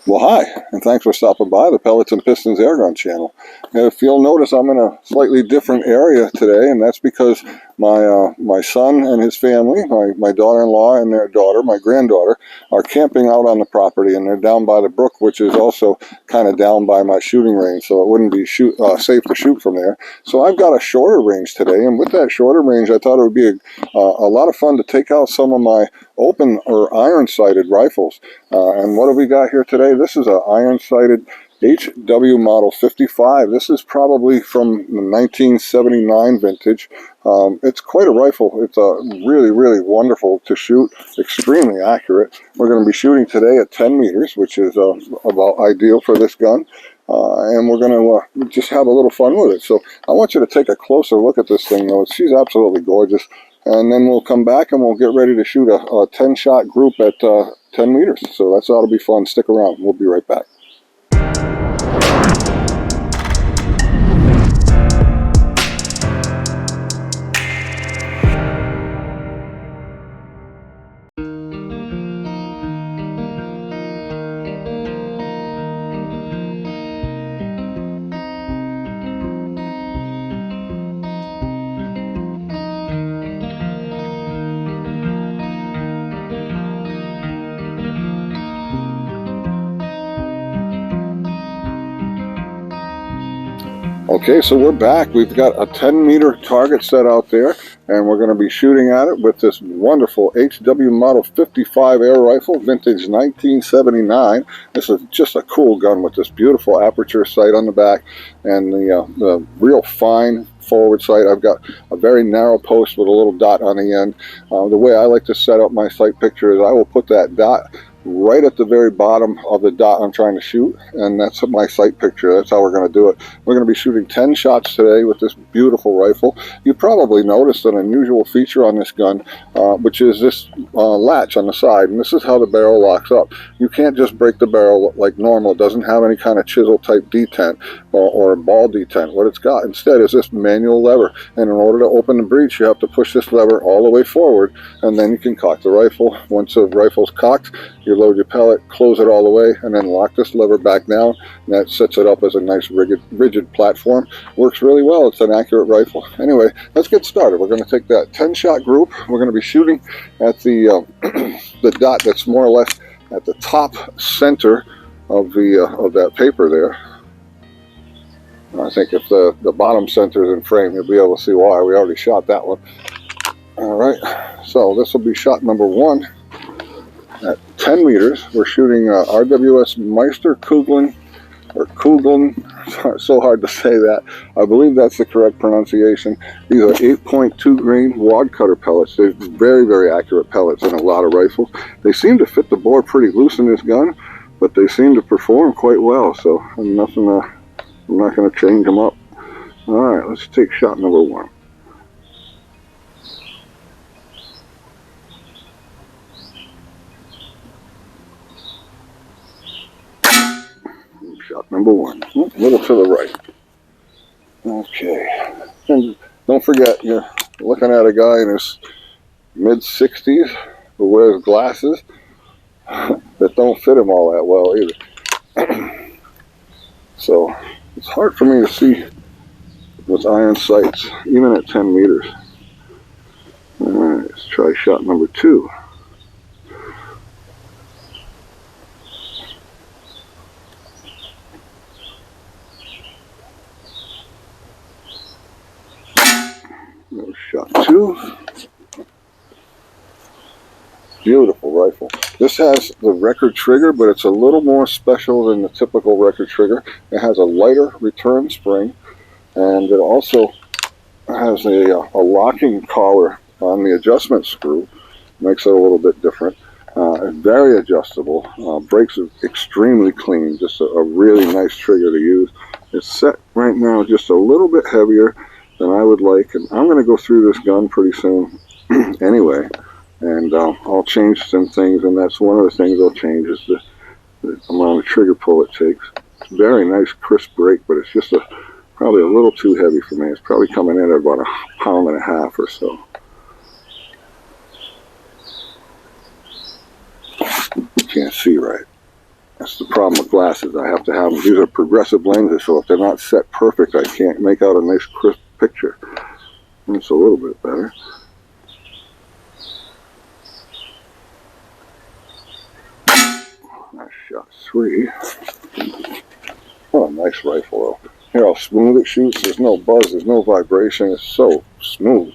Well, hi, and thanks for stopping by the Pellets and Pistons Airgun channel. If you'll notice, I'm in a slightly different area today, and that's because my son and his family, my daughter-in-law and their daughter, my granddaughter, are camping out on the property, and they're down by the brook, which is also kind of down by my shooting range, so it wouldn't be safe to shoot from there. So I've got a shorter range today, and with that shorter range, I thought it would be a lot of fun to take out some of my open or iron-sighted rifles. And what have we got here today? This is an iron-sighted HW model 55. This is probably from the 1979 vintage. It's quite a rifle. It's really, really wonderful to shoot, extremely accurate. We're going to be shooting today at 10 meters, which is about ideal for this gun. And we're going to just have a little fun with it. So I want you to take a closer look at this thing, though. She's absolutely gorgeous. And then we'll come back and we'll get ready to shoot a 10-shot group at 10 meters. So that's ought to be fun. Stick around. We'll be right back. Okay, so we're back. We've got a 10-meter target set out there, and we're going to be shooting at it with this wonderful HW Model 55 air rifle, vintage 1979. This is just a cool gun with this beautiful aperture sight on the back and the real fine forward sight. I've got a very narrow post with a little dot on the end. The way I like to set up my sight picture is I will put that dot right at the very bottom of the dot I'm trying to shoot, and that's my sight picture. That's how we're going to do it. We're going to be shooting 10 shots today with this beautiful rifle. You probably noticed an unusual feature on this gun, which is this latch on the side, and this is how the barrel locks up. You can't just break the barrel like normal. It doesn't have any kind of chisel type detent or ball detent. What it's got instead is this manual lever, and in order to open the breech you have to push this lever all the way forward, and then you can cock the rifle. Once the rifle's cocked, you load your pellet, close it all the way, and then lock this lever back down, and that sets it up as a nice rigid platform. Works really well. It's an accurate rifle. Anyway, let's get started. We're going to take that 10-shot group. We're going to be shooting at the the dot that's more or less at the top center of that paper there. I think if the bottom center is in frame, you'll be able to see why. We already shot that one. All right, so this will be shot number 1. At 10 meters, we're shooting RWS Meister Kugeln, or Kugeln, so hard to say that. I believe that's the correct pronunciation. These are 8.2 grain wad cutter pellets. They're very, very accurate pellets in a lot of rifles. They seem to fit the bore pretty loose in this gun, but they seem to perform quite well, so I'm not going to change them up. All right, let's take shot number 1. Shot number 1. A little to the right. Okay. And don't forget, you're looking at a guy in his mid-60s who wears glasses that don't fit him all that well either. So it's hard for me to see with iron sights, even at 10 meters. All right, let's try shot number 2. Shot 2. Beautiful rifle. This has the record trigger, but it's a little more special than the typical record trigger. It has a lighter return spring, and it also has a locking collar on the adjustment screw. Makes it a little bit different. It's very adjustable. Brakes are extremely clean. Just a really nice trigger to use. It's set right now just a little bit heavier than I would like, and I'm going to go through this gun pretty soon anyway, and I'll change some things, and that's one of the things I'll change is the amount of trigger pull it takes. It's very nice crisp brake, but it's just probably a little too heavy for me. It's probably coming in at about 1.5 pounds or so. You can't see right. That's the problem with glasses. I have to have them. These are progressive lenses, so if they're not set perfect, I can't make out a nice crisp picture. It's a little bit better. I shot 3. Oh, nice rifle though. Here how smooth it shoots. There's no buzz, there's no vibration. It's so smooth.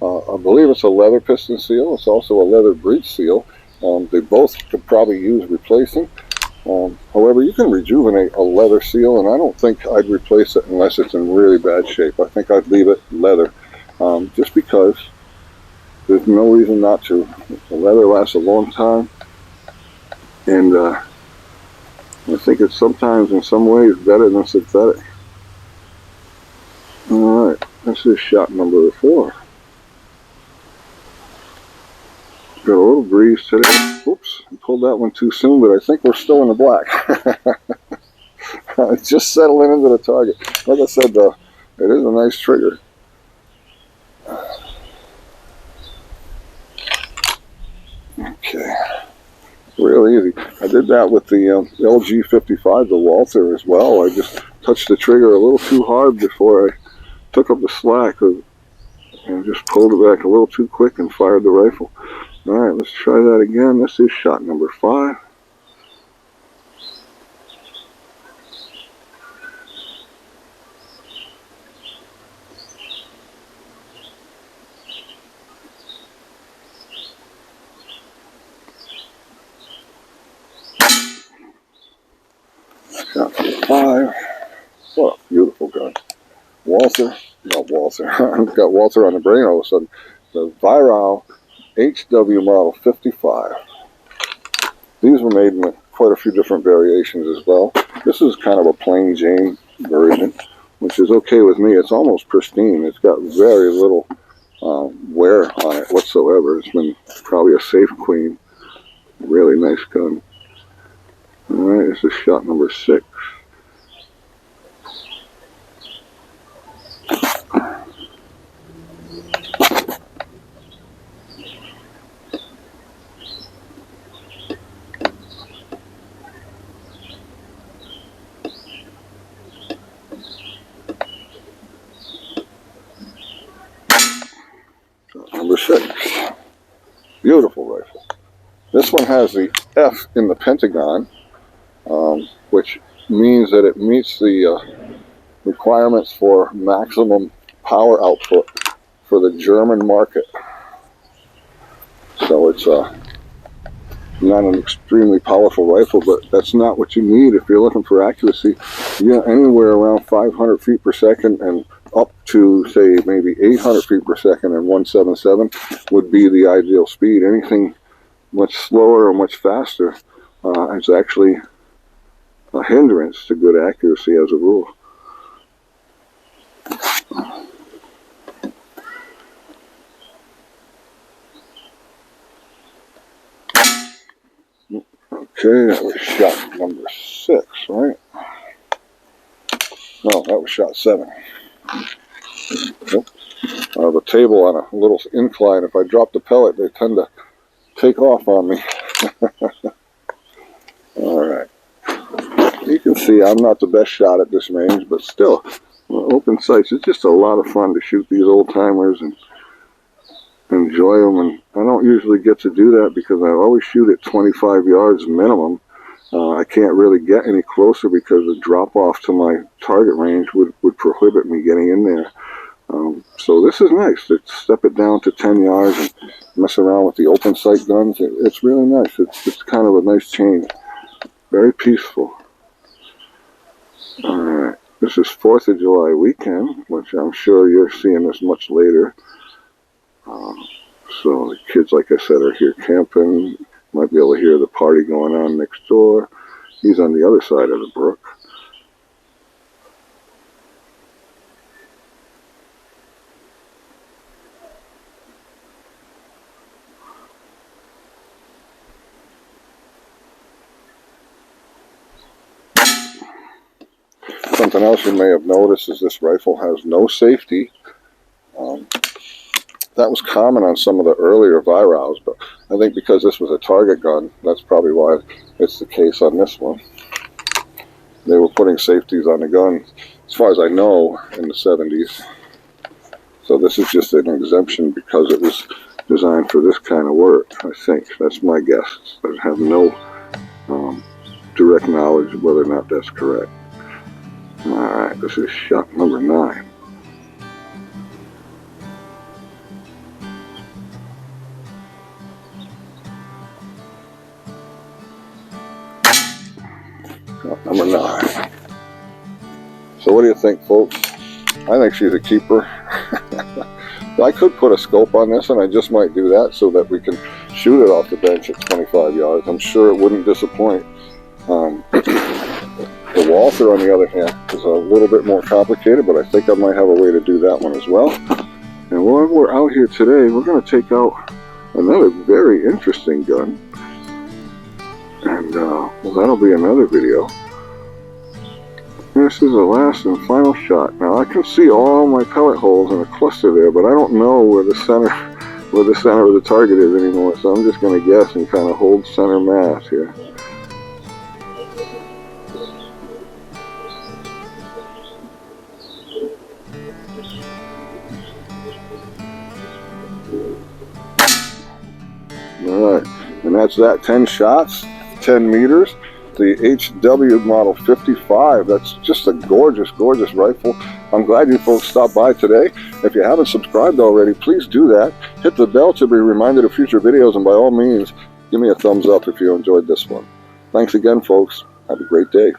I believe it's a leather piston seal. It's also a leather breech seal. They both could probably use replacing. However, you can rejuvenate a leather seal, and I don't think I'd replace it unless it's in really bad shape. I think I'd leave it leather, just because there's no reason not to. The leather lasts a long time, and I think it's sometimes in some ways better than synthetic. Alright, this is shot number 4. Got a little breeze today. Oops, I pulled that one too soon, but I think we're still in the black. It's just settling into the target. Like I said, though, it is a nice trigger. Okay, real easy. I did that with the HW55, the Walther as well. I just touched the trigger a little too hard before I took up the slack and just pulled it back a little too quick and fired the rifle. Alright, let's try that again. This is shot number 5. Shot number 5. What a beautiful gun. Walther, not Walther. I've got Walther on the brain all of a sudden. The Weihrauch HW model 55. These were made in quite a few different variations as well. This is kind of a plain Jane version, which is okay with me. It's almost pristine. It's got very little wear on it whatsoever. It's been probably a safe clean. Really nice gun. Alright, this is shot number 6. Number 6. Beautiful rifle. This one has the F in the Pentagon, which means that it meets the requirements for maximum power output for the German market. So it's not an extremely powerful rifle, but that's not what you need if you're looking for accuracy. You get anywhere around 500 feet per second and up to, say, maybe 800 feet per second and 177 would be the ideal speed. Anything much slower or much faster is actually a hindrance to good accuracy as a rule. Okay, that was shot number 6, right? No, that was shot 7. Nope. The table on a little incline, if I drop the pellet, they tend to take off on me. Alright. You can see I'm not the best shot at this range, but still, open sights, it's just a lot of fun to shoot these old-timers and enjoy them. And I don't usually get to do that because I always shoot at 25 yards minimum. I can't really get any closer because the drop-off to my target range would prohibit me getting in there. So this is nice to step it down to 10 yards and mess around with the open sight guns. It's really nice. It's kind of a nice change. Very peaceful. Alright, this is 4th of July weekend, which I'm sure you're seeing this much later. So the kids, like I said, are here camping. Might be able to hear the party going on next door. He's on the other side of the brook. Something else you may have noticed is this rifle has no safety. that was common on some of the earlier Weihrauchs, but I think because this was a target gun, that's probably why it's the case on this one. They were putting safeties on the gun, as far as I know, in the 70s. So this is just an exemption because it was designed for this kind of work, I think. That's my guess. I have no direct knowledge of whether or not that's correct. Alright, this is shot number 9. Shot number 9. So what do you think, folks? I think she's a keeper. I could put a scope on this, and I just might do that so that we can shoot it off the bench at 25 yards. I'm sure it wouldn't disappoint. The Walther, on the other hand, is a little bit more complicated, but I think I might have a way to do that one as well. And while we're out here today, we're going to take out another very interesting gun. And well, that'll be another video. This is the last and final shot. Now I can see all my pellet holes in a cluster there, but I don't know where the center of the target is anymore, so I'm just going to guess and kind of hold center mass here. Alright, and that's that. 10 shots, 10 meters. The HW Model 55. That's just a gorgeous, gorgeous rifle. I'm glad you folks stopped by today. If you haven't subscribed already, please do that. Hit the bell to be reminded of future videos, and by all means, give me a thumbs up if you enjoyed this one. Thanks again, folks. Have a great day.